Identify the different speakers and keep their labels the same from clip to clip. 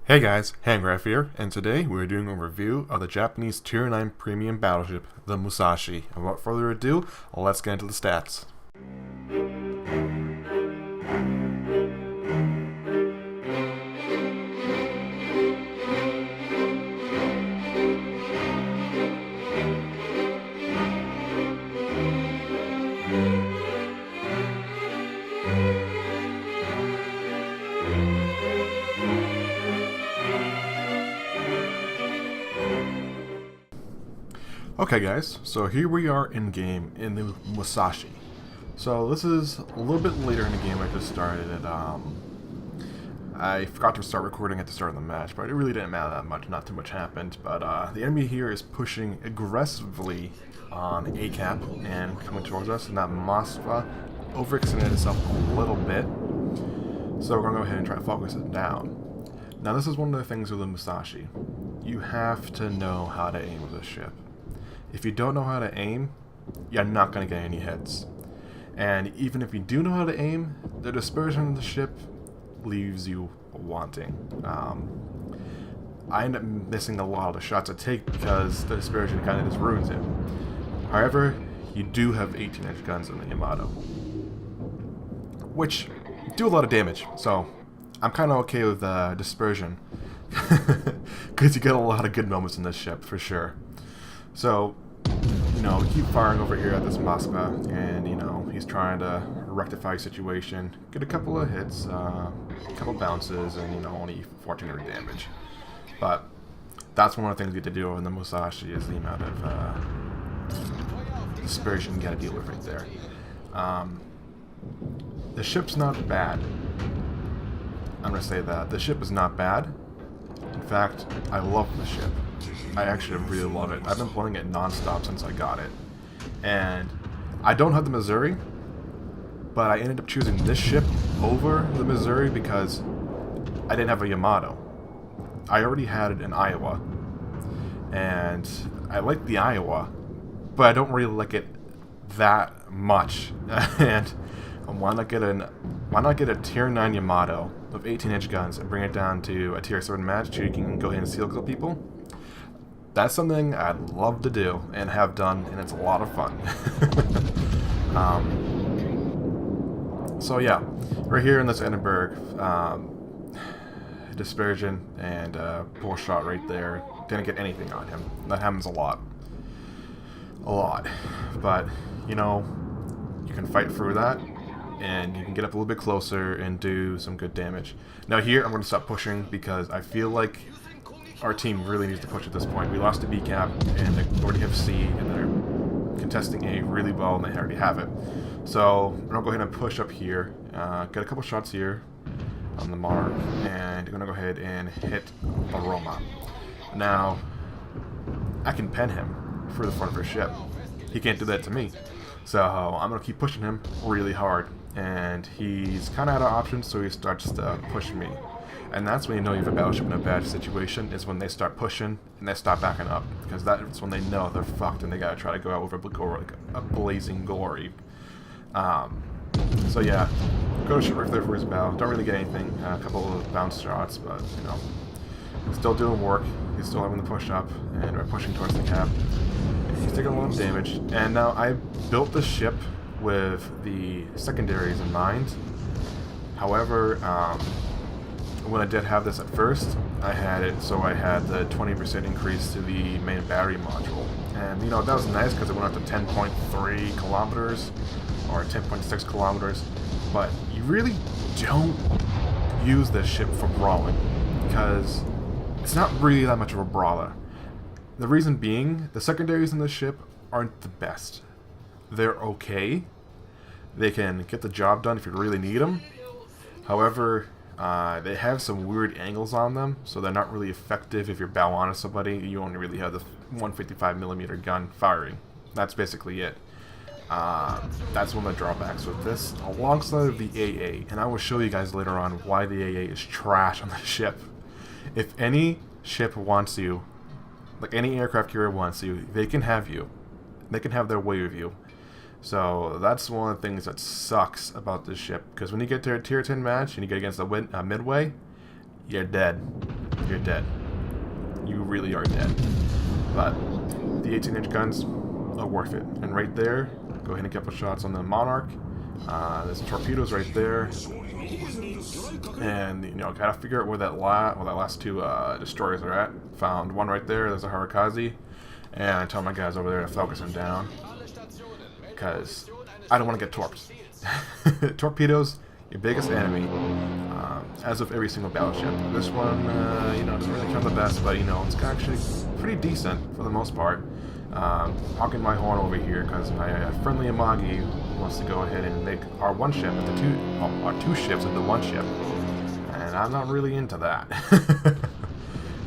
Speaker 1: Hey guys, Handgraph here, and today we're doing a review of the Japanese Tier 9 premium battleship, the Musashi. And without further ado, let's get into the stats. Okay guys, so here we are in game in the Musashi. So this is a little bit later in the game. I just started it. I forgot to start recording at the start of the match, but it really didn't matter that much. Not too much happened, but the enemy here is pushing aggressively on A cap and coming towards us, and that Moskva overextended itself a little bit. So we're going to go ahead and try to focus it down. Now this is one of the things with the Musashi. You have to know how to aim with this ship. If you don't know how to aim, you're not going to get any hits. And even if you do know how to aim, the dispersion of the ship leaves you wanting. I end up missing a lot of the shots I take because the dispersion kind of just ruins it. However, you do have 18-inch guns in the Yamato, which do a lot of damage, so I'm kind of okay with dispersion because you get a lot of good moments in this ship for sure. So, you know, keep firing over here at this Moskva, and, you know, he's trying to rectify the situation, get a couple of hits, a couple bounces, and, you know, only 1400 damage. But that's one of the things you get to do in the Musashi is the amount of dispersion you got to deal with right there. The ship's not bad. I'm going to say that. The ship is not bad. In fact, I love the ship. I actually really love it. I've been playing it non-stop since I got it. And I don't have the Missouri, but I ended up choosing this ship over the Missouri because I didn't have a Yamato. I already had it in Iowa. And I like the Iowa, but I don't really like it that much. And why not get a Tier 9 Yamato with 18-inch guns and bring it down to a Tier 7 match so you can go ahead and seal kill people? That's something I'd love to do and have done, and it's a lot of fun. So yeah, right here in this Edinburgh, dispersion and poor shot right there. Didn't get anything on him. That happens a lot. But, you know, you can fight through that, and you can get up a little bit closer and do some good damage. Now here, I'm going to stop pushing because I feel like our team really needs to push at this point. We lost to B cap, and they already have C, and they're contesting A really well, and they already have it. So we're going to go ahead and push up here, get a couple shots here on the mark, and we're going to go ahead and hit the Roma. Now, I can pen him through the front of our ship. He can't do that to me. So I'm going to keep pushing him really hard, and he's kind of out of options, so he starts to push me. And that's when you know you have a battleship in a bad situation, is when they start pushing and they stop backing up. Because that's when they know they're fucked and they gotta try to go out with a blazing glory. So yeah, go to ship right there for his bow. Don't really get anything. A couple of bounce shots, but, you know, still doing work. He's still having the push up, and we're pushing towards the cap. He's taking a lot of damage. And now I built the ship with the secondaries in mind. However, when I did have this at first, I had it so I had the 20% increase to the main battery module. And, you know, that was nice because it went up to 10.3 kilometers or 10.6 kilometers. But you really don't use this ship for brawling because it's not really that much of a brawler. The reason being, the secondaries in this ship aren't the best. They're okay. They can get the job done if you really need them. However, they have some weird angles on them, so they're not really effective if you're bow on to somebody. You only really have the 155mm gun firing. That's basically it. That's one of the drawbacks with this, alongside the AA. And I will show you guys later on why the AA is trash on the ship. If any ship wants you, like any aircraft carrier wants you, they can have you. They can have their way with you. So that's one of the things that sucks about this ship, because when you get to a tier 10 match and you get against a Midway, you're dead. you're dead. You really are dead. But the 18-inch guns are worth it. And right there, go ahead and get a couple shots on the Monarch. There's torpedoes right there. And, you know, gotta figure out where that last two destroyers are at. Found one right there. There's a Harakaze. And I tell my guys over there to focus him down. Because I don't want to get torped. Torpedoes, your biggest enemy. As of every single battleship. This one, you know, doesn't really count the best, but, you know, it's actually pretty decent for the most part. Honking my horn over here because my friendly Amagi wants to go ahead and make our one ship into our two ships into one ship, and I'm not really into that.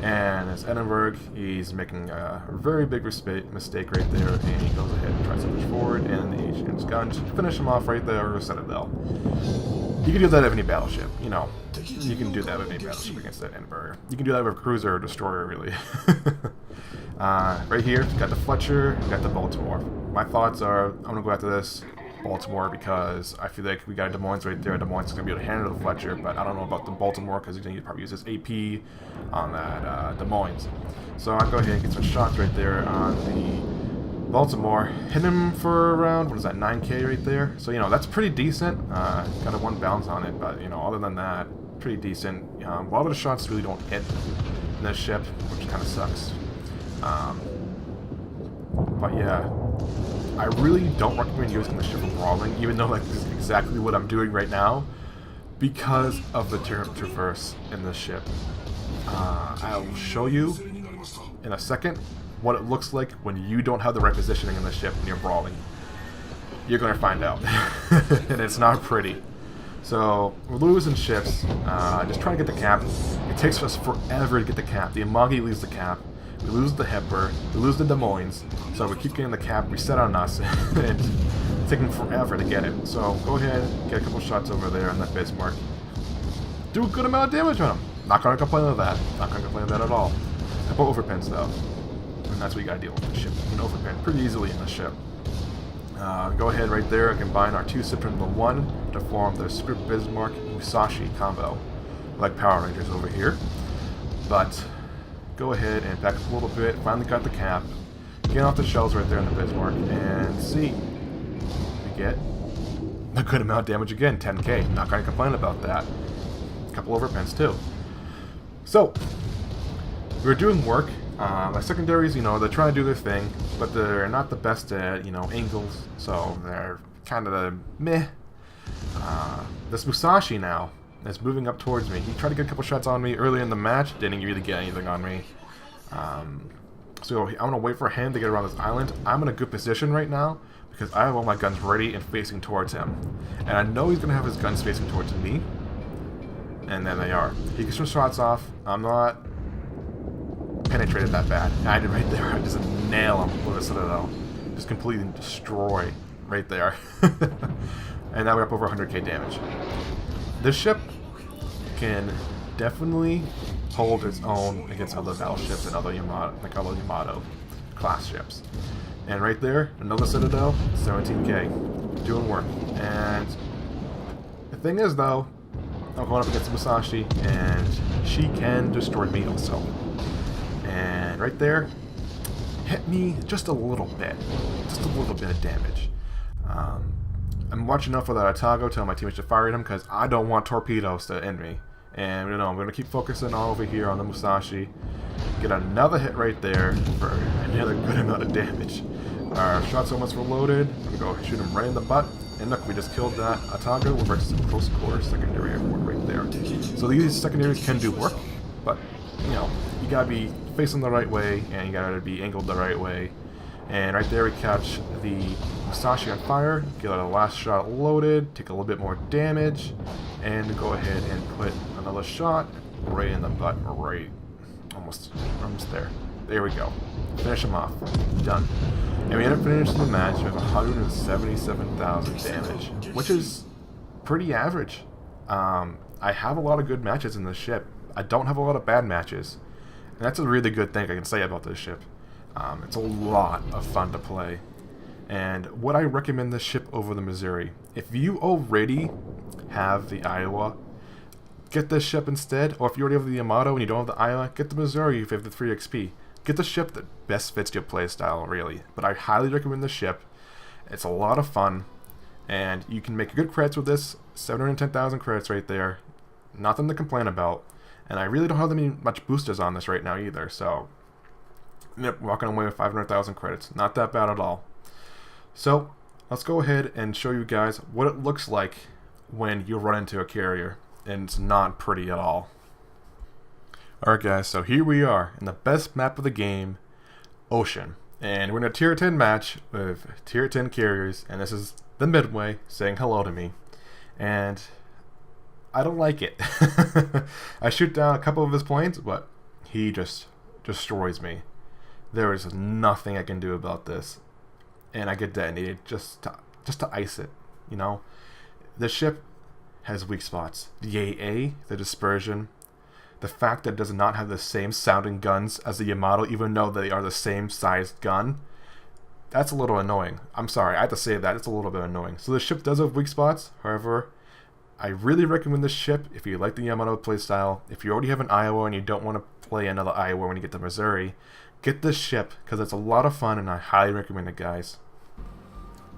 Speaker 1: And it's Edinburgh. He's making a very big mistake right there, and he goes ahead and tries to push forward, and the agent's gun to finish him off right there with Citadel. You can do that with any battleship, you know. You can do that with any battleship against that Edinburgh. You can do that with a cruiser or destroyer, really. Right here, got the Fletcher, got the Baltimore. My thoughts are, I'm going to go after this Baltimore because I feel like we got a Des Moines right there. Des Moines is going to be able to handle the Fletcher, but I don't know about the Baltimore because he's going to probably use his AP on that Des Moines. So I'll go ahead and get some shots right there on the Baltimore. Hit him for around, what is that, 9K right there? So, you know, that's pretty decent. Got a 1 bounce on it, but, you know, other than that, pretty decent. A lot of the shots really don't hit in this ship, which kind of sucks. But yeah, I really don't recommend using the ship for brawling, even though like this is exactly what I'm doing right now, because of the traverse in this ship. I'll show you in a second what it looks like when you don't have the right positioning in the ship and you're brawling. You're gonna find out, and it's not pretty. So we're losing ships. Just trying to get the cap. It takes us forever to get the cap. The Amagi leaves the cap. We lose the Hepburn, we lose the Des Moines, so we keep getting the cap reset on us, and it's taking forever to get it. So go ahead, get a couple shots over there on that Bismarck. Do a good amount of damage on him. Not going to complain of that. Not going to complain of that at all. A couple overpins though, and that's what you got to deal with the ship. You can overpin pretty easily in the ship. Go ahead right there and combine our two ships into one to form the Script Bismarck Musashi combo, like Power Rangers over here. But go ahead and back up a little bit. Finally got the cap. Get off the shells right there in the Bismarck and see. We get a good amount of damage again, 10k. Not going to complain about that. A couple overpins too. So we're doing work. My secondaries, you know, they're trying to do their thing, but they're not the best at, you know, angles. So they're kind of meh. This Musashi now is moving up towards me. He tried to get a couple shots on me early in the match, didn't really get anything on me. So I'm going to wait for him to get around this island. I'm in a good position right now because I have all my guns ready and facing towards him. And I know he's going to have his guns facing towards me. And then they are. He gets some shots off. I'm not penetrated that bad. I did right there. I just nail him with a Citadel. Just completely destroy right there. And now we're up over 100k damage. This ship can definitely hold its own against other battleships and other Yamato class ships. And right there, another Citadel, 17k, doing work. And the thing is though, I'm going up against Musashi, and she can destroy me also. And right there, hit me just a little bit of damage. I'm watching out for that Atago, telling my teammates to fire at him because I don't want torpedoes to end me. And you know, I'm going to keep focusing all over here on the Musashi. Get another hit right there for another good amount of damage. Our shots almost reloaded. I'm going to go shoot him right in the butt. And look, we just killed that Atago with some close quarter secondary airport right there. So these secondaries can do work, but you know, you gotta be facing the right way and you gotta be angled the right way. And right there we catch the Musashi on fire, get our last shot loaded, take a little bit more damage, and go ahead and put another shot right in the butt, right, almost there. There we go. Finish him off. Done. And we end up finishing the match with 177,000 damage, which is pretty average. I have a lot of good matches in this ship. I don't have a lot of bad matches. And that's a really good thing I can say about this ship. It's a lot of fun to play. And would I recommend this ship over the Missouri? If you already have the Iowa, get this ship instead, or if you already have the Yamato and you don't have the Iowa, get the Missouri if you have the 3 XP. Get the ship that best fits your playstyle, really. But I highly recommend the ship. It's a lot of fun, and you can make good credits with this. 710,000 credits right there. Nothing to complain about. And I really don't have much boosters on this right now either, so walking away with 500,000 credits. Not that bad at all. So let's go ahead and show you guys what it looks like when you run into a carrier, and it's not pretty at all. Alright guys, so here we are in the best map of the game, Ocean. And we're in a tier 10 match with tier 10 carriers, and this is the Midway saying hello to me. And I don't like it. I shoot down a couple of his planes, but he just destroys me. There is nothing I can do about this. And I get detonated just to ice it, you know? The ship has weak spots. The AA, the dispersion, the fact that it does not have the same sounding guns as the Yamato, even though they are the same sized gun, that's a little annoying. I'm sorry, I have to say that. It's a little bit annoying. So the ship does have weak spots. However, I really recommend this ship if you like the Yamato playstyle. If you already have an Iowa and you don't want to play another Iowa when you get to Missouri, get this ship because it's a lot of fun and I highly recommend it, guys.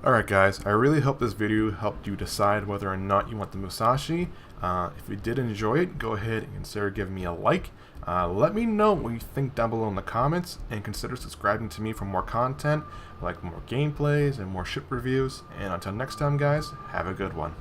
Speaker 1: Alright guys, I really hope this video helped you decide whether or not you want the Musashi. If you did enjoy it, go ahead and consider giving me a like. Let me know what you think down below in the comments, and consider subscribing to me for more content, like more gameplays and more ship reviews. And until next time guys, have a good one.